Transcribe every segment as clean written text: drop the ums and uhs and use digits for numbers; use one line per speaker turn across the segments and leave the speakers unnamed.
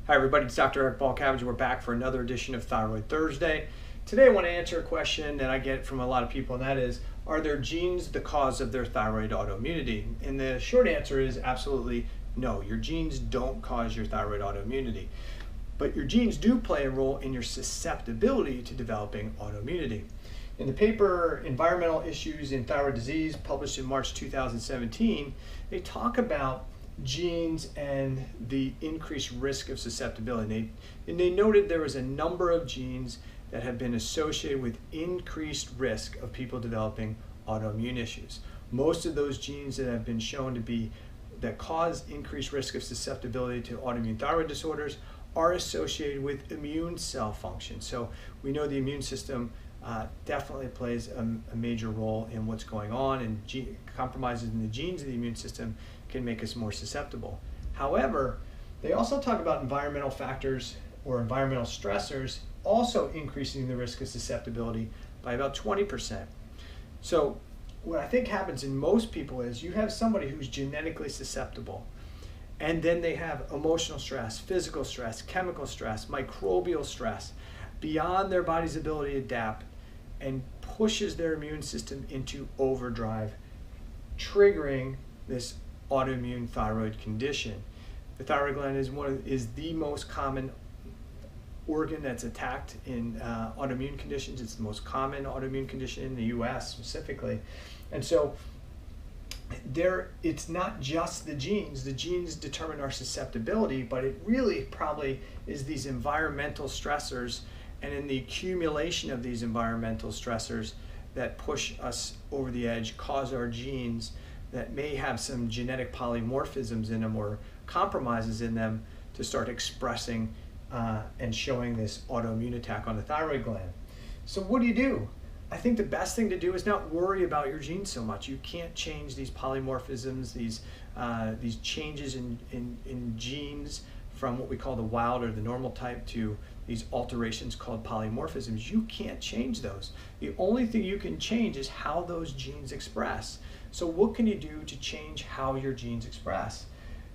Hi everybody, it's Dr. Eric Balcavage. We're back for another edition of Thyroid Thursday. Today I want to answer a question that I get from a lot of people, and that is, are their genes the cause of their thyroid autoimmunity? And the short answer is absolutely no. Your genes don't cause your thyroid autoimmunity. But your genes do play a role in your susceptibility to developing autoimmunity. In the paper Environmental Issues in Thyroid Disease, published in March 2017, they talk about genes and the increased risk of susceptibility. And they noted there was a number of genes that have been associated with increased risk of people developing autoimmune issues. Most of those genes that have been shown to be that cause increased risk of susceptibility to autoimmune thyroid disorders are associated with immune cell function. So we know the immune system definitely plays a major role in what's going on, and compromises in the genes of the immune system can make us more susceptible. However, they also talk about environmental factors or environmental stressors also increasing the risk of susceptibility by about 20%. So what I think happens in most people is you have somebody who's genetically susceptible, and then they have emotional stress, physical stress, chemical stress, microbial stress beyond their body's ability to adapt, and pushes their immune system into overdrive, triggering this autoimmune thyroid condition. The thyroid gland is the most common organ that's attacked in autoimmune conditions. It's the most common autoimmune condition in the US specifically. And so it's not just the genes. The genes determine our susceptibility, but it really probably is these environmental stressors, and in the accumulation of these environmental stressors that push us over the edge, cause our genes that may have some genetic polymorphisms in them or compromises in them to start expressing and showing this autoimmune attack on the thyroid gland. So what do? I think the best thing to do is not worry about your genes so much. You can't change these polymorphisms, these changes in genes from what we call the wild or the normal type to these alterations called polymorphisms. You can't change those. The only thing you can change is how those genes express. So what can you do to change how your genes express?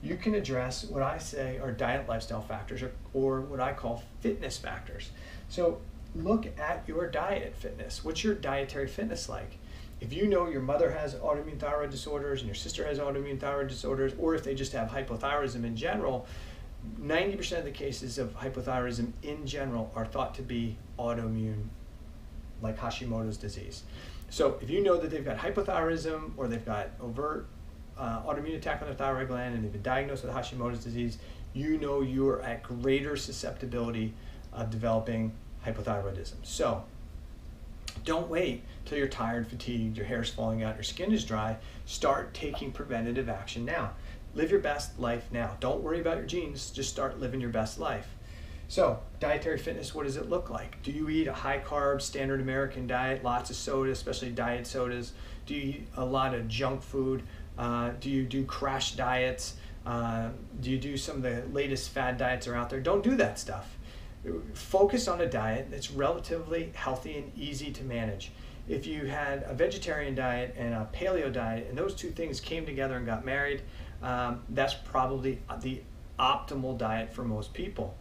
You can address what I say are diet lifestyle factors, or what I call fitness factors. So look at your diet fitness. What's your dietary fitness like? If you know your mother has autoimmune thyroid disorders and your sister has autoimmune thyroid disorders, or if they just have hypothyroidism in general, 90% of the cases of hypothyroidism in general are thought to be autoimmune, like Hashimoto's disease. So if you know that they've got hypothyroidism, or they've got overt autoimmune attack on their thyroid gland, and they've been diagnosed with Hashimoto's disease, you know you're at greater susceptibility of developing hypothyroidism. So don't wait till you're tired, fatigued, your hair's falling out, your skin is dry. Start taking preventative action now. Live your best life now. Don't worry about your genes, just start living your best life. So, dietary fitness, what does it look like? Do you eat a high carb, standard American diet, lots of soda, especially diet sodas? Do you eat a lot of junk food? Do you do crash diets? Do you do some of the latest fad diets that are out there? Don't do that stuff. Focus on a diet that's relatively healthy and easy to manage. If you had a vegetarian diet and a paleo diet, and those two things came together and got married, that's probably the optimal diet for most people.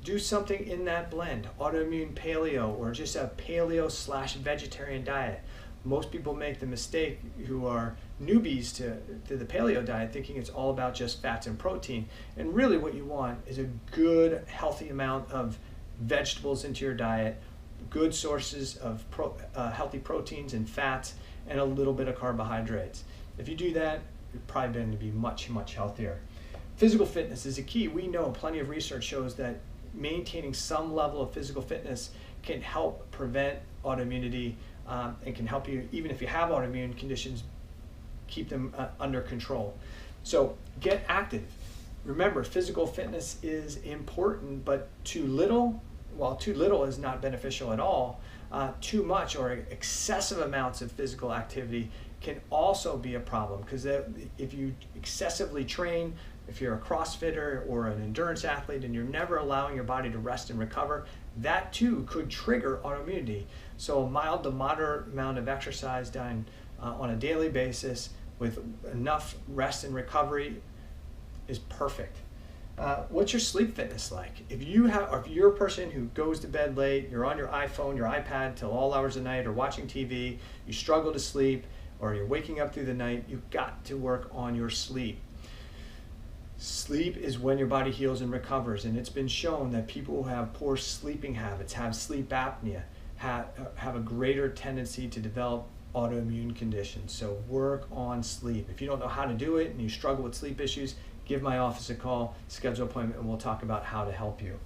Do something in that blend, autoimmune paleo, or just a paleo/vegetarian diet. Most people make the mistake, who are newbies to the paleo diet, thinking it's all about just fats and protein. And really what you want is a good, healthy amount of vegetables into your diet, good sources of healthy proteins and fats, and a little bit of carbohydrates. If you do that, you're probably going to be much, much healthier. Physical fitness is a key. We know plenty of research shows that maintaining some level of physical fitness can help prevent autoimmunity, and can help you, even if you have autoimmune conditions, keep them under control. So get active. Remember, physical fitness is important, but too little is not beneficial at all. Too much or excessive amounts of physical activity can also be a problem, because if you excessively train, if you're a CrossFitter or an endurance athlete and you're never allowing your body to rest and recover, that too could trigger autoimmunity. So a mild to moderate amount of exercise done on a daily basis with enough rest and recovery is perfect. What's your sleep fitness like? If you're a person who goes to bed late, you're on your iPhone, your iPad till all hours of the night, or watching TV, you struggle to sleep, or you're waking up through the night, you've got to work on your sleep. Sleep is when your body heals and recovers, and it's been shown that people who have poor sleeping habits, have sleep apnea, have a greater tendency to develop autoimmune conditions. So work on sleep. If you don't know how to do it and you struggle with sleep issues, give my office a call, schedule an appointment, and we'll talk about how to help you.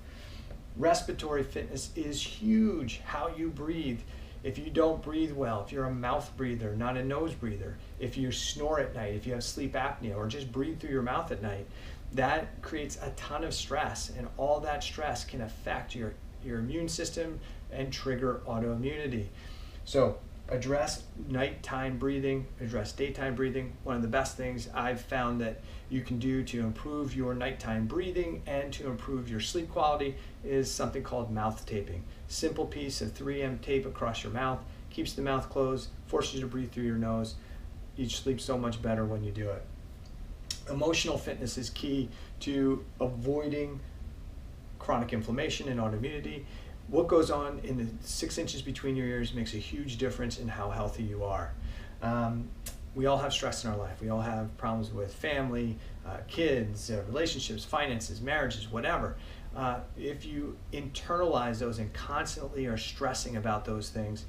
Respiratory fitness is huge. How you breathe. If you don't breathe well, if you're a mouth breather, not a nose breather, if you snore at night, if you have sleep apnea, or just breathe through your mouth at night, that creates a ton of stress, and all that stress can affect your immune system and trigger autoimmunity. So address nighttime breathing, address daytime breathing. One of the best things I've found that you can do to improve your nighttime breathing and to improve your sleep quality is something called mouth taping. Simple piece of 3M tape across your mouth, keeps the mouth closed, forces you to breathe through your nose. You sleep so much better when you do it. Emotional fitness is key to avoiding chronic inflammation and autoimmunity. What goes on in the 6 inches between your ears makes a huge difference in how healthy you are. We all have stress in our life. We all have problems with family, kids, relationships, finances, marriages, whatever. If you internalize those and constantly are stressing about those things,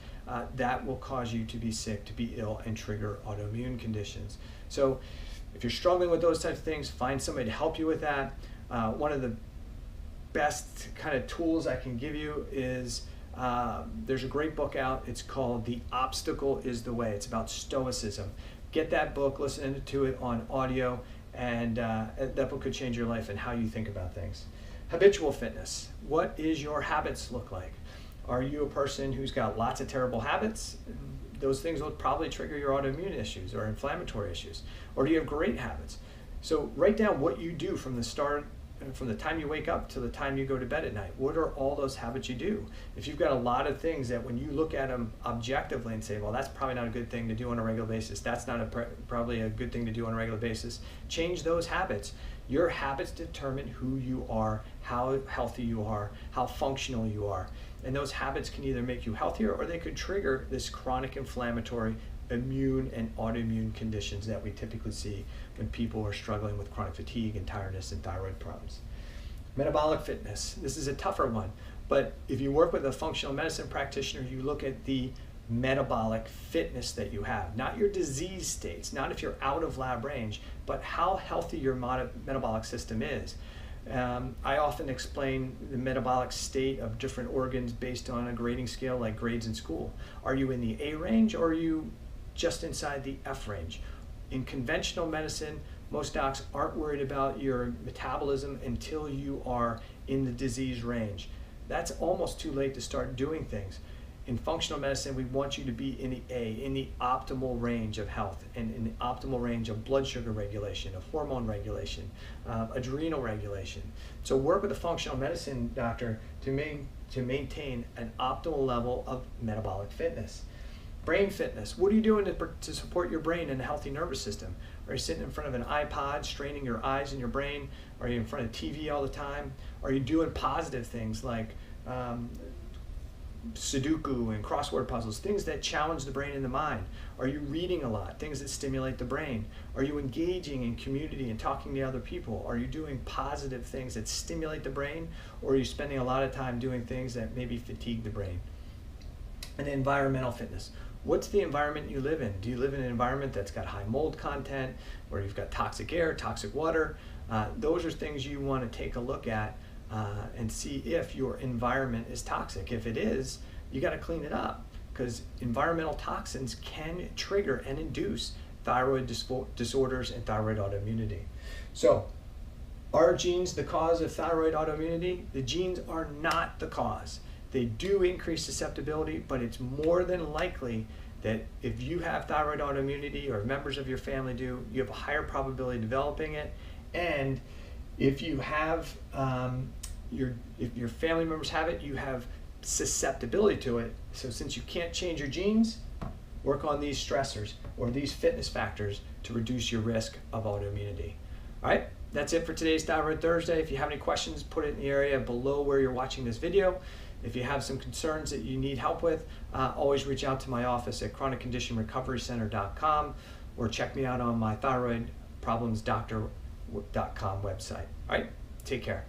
that will cause you to be sick, to be ill, and trigger autoimmune conditions. So if you're struggling with those types of things, find somebody to help you with that. One of the best kind of tools I can give you is there's a great book out. It's called The Obstacle is the Way. It's about stoicism. Get that book, listen to it on audio, and that book could change your life and how you think about things. Habitual fitness. What is your habits look like? Are you a person who's got lots of terrible habits? Those things will probably trigger your autoimmune issues or inflammatory issues. Or do you have great habits? So write down what you do from the time you wake up to the time you go to bed at night. What are all those habits you do? If you've got a lot of things that when you look at them objectively and say, well, that's probably not a good thing to do on a regular basis, that's not probably a good thing to do on a regular basis, change those habits. Your habits determine who you are, how healthy you are, how functional you are. And those habits can either make you healthier or they could trigger this chronic inflammatory immune and autoimmune conditions that we typically see when people are struggling with chronic fatigue and tiredness and thyroid problems. Metabolic fitness. This is a tougher one, but if you work with a functional medicine practitioner, you look at the metabolic fitness that you have, not your disease states, not if you're out of lab range, but how healthy your metabolic system is. I often explain the metabolic state of different organs based on a grading scale like grades in school. Are you in the A range or are you just inside the F range? In conventional medicine, most docs aren't worried about your metabolism until you are in the disease range. That's almost too late to start doing things. In functional medicine, we want you to be in the A, in the optimal range of health, and in the optimal range of blood sugar regulation, of hormone regulation, adrenal regulation. So work with a functional medicine doctor to maintain an optimal level of metabolic fitness. Brain fitness. What are you doing to support your brain and a healthy nervous system? Are you sitting in front of an iPod, straining your eyes and your brain? Are you in front of TV all the time? Are you doing positive things like Sudoku and crossword puzzles, things that challenge the brain and the mind? Are you reading a lot, things that stimulate the brain? Are you engaging in community and talking to other people? Are you doing positive things that stimulate the brain, or are you spending a lot of time doing things that maybe fatigue the brain? And environmental fitness. What's the environment you live in? Do you live in an environment that's got high mold content, where you've got toxic air, toxic water? Those are things you want to take a look at and see if your environment is toxic. If it is, you got to clean it up, because environmental toxins can trigger and induce thyroid disorders and thyroid autoimmunity. So, are genes the cause of thyroid autoimmunity? The genes are not the cause. They do increase susceptibility, but it's more than likely that if you have thyroid autoimmunity or members of your family do, you have a higher probability of developing it. And if you have if your family members have it, you have susceptibility to it. So since you can't change your genes, work on these stressors or these fitness factors to reduce your risk of autoimmunity. All right, That's it for today's Thyroid Thursday. If you have any questions, put it in the area below where you're watching this video. If you have some concerns that you need help with, always reach out to my office at chronicconditionrecoverycenter.com or check me out on my thyroidproblemsdoctor.com website. All right, take care.